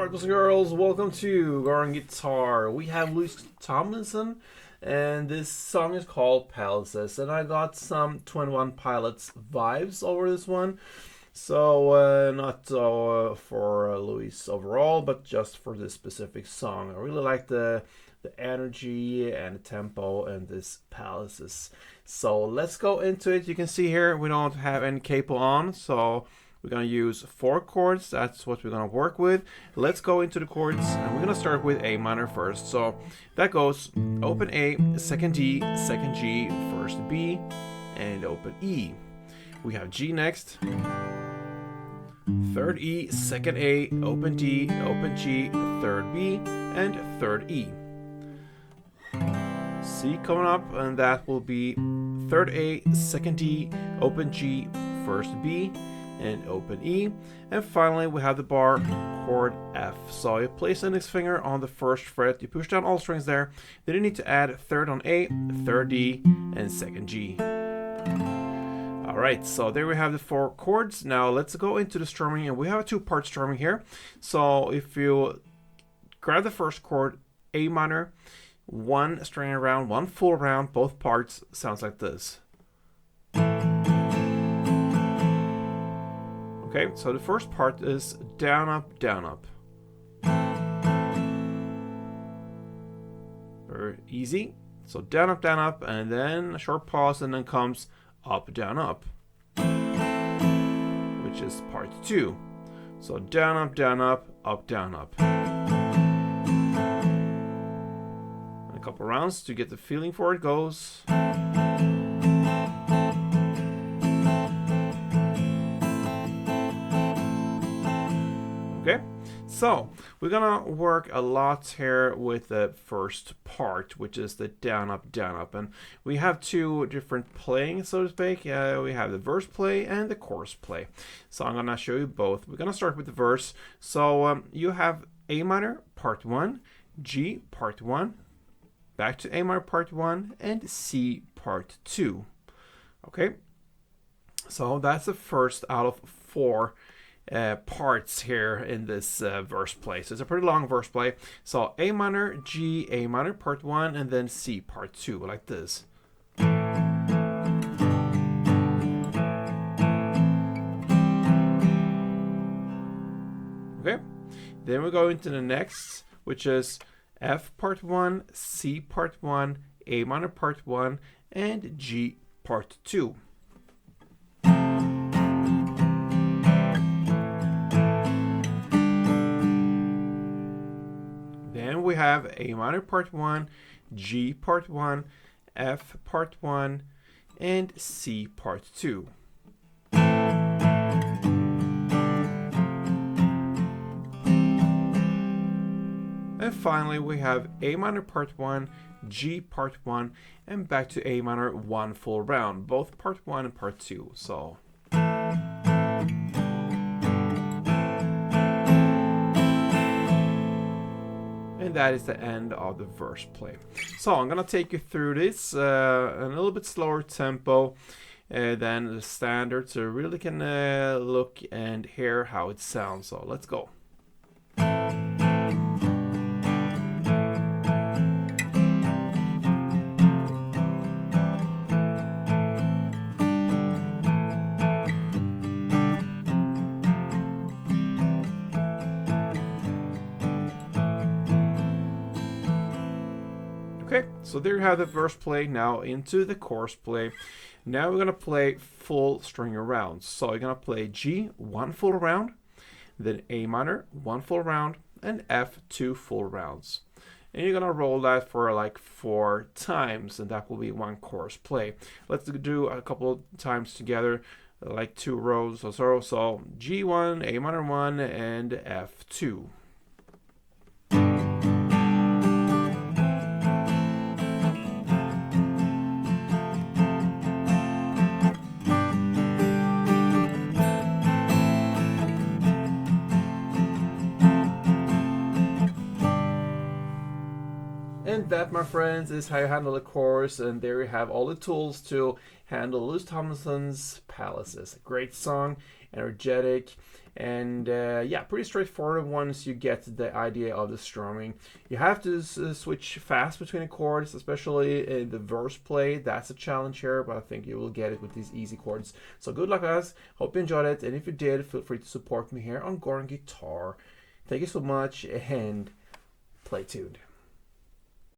girls and girls, welcome to Garden Guitar. We have Louis Tomlinson, and this song is called Palaces, and I got some 21 Pilots vibes over this one. So, not for Louis overall, but just for this specific song. I really like the energy and the tempo and this Palaces. So let's go into it. You can see here we don't have any capo on, so we're going to use 4 chords. That's what we're going to work with. Let's go into the chords, and we're going to start with A minor first. So that goes open A, second D, second G, first B, and open E. We have G next, third E, second A, open D, open G, third B, and third E. C coming up, and that will be third A, second D, open G, first B, and open E. And finally we have the bar chord F. So you place the index finger on the first fret, you push down all strings there, then you need to add third on A, third D, and second G. Alright, so there we have the 4 chords. Now let's go into the strumming, and we have a 2-part strumming here. So if you grab the first chord, A minor, 1 string around, 1 full round, both parts sounds like this. Okay, so the first part is down, up, down, up. Very easy. So down, up, and then a short pause, and then comes up, up, which is part 2. So down, up, down, up, down, up. And a couple rounds to get the feeling for it goes. Okay, so we're gonna work a lot here with the first part, which is the down, up, and we have 2 different playing, so to speak. We have the verse play and the chorus play. So I'm gonna show you both. We're gonna start with the verse. So you have A minor part 1, G part 1, back to A minor part 1, and C part 2. Okay, so that's the first out of 4 parts here in this verse play. So it's a pretty long verse play. So A minor, G, A minor part 1, and then C part 2, like this. Okay, then we go into the next, which is F part 1, C part 1, A minor part 1, and G part 2. Then we have A minor part 1, G part 1, F part 1, and C part 2. And finally we have A minor part 1, G part 1, and back to A minor 1 full round, both part 1 and part 2. So and that is the end of the verse play. So I'm gonna take you through this a little bit slower tempo than the standard, so you really can look and hear how it sounds. So let's go. Okay, so there you have the verse play. Now into the chorus play. Now we're gonna play full string rounds. So you're gonna play G 1 full round, then A minor 1 full round, and F 2 full rounds. And you're gonna roll that for like 4 times, and that will be 1 chorus play. Let's do a couple times together, like 2 rows or so. So G1, A minor 1, and F2. And that, my friends, is how you handle a chorus, and there you have all the tools to handle Louis Tomlinson's Palaces. A great song, energetic, And yeah, pretty straightforward once you get the idea of the strumming. You have to switch fast between the chords, especially in the verse play. That's a challenge here, but I think you will get it with these easy chords. So good luck, guys. Hope you enjoyed it, and if you did, feel free to support me here on Goran Guitar. Thank you so much, and play tuned.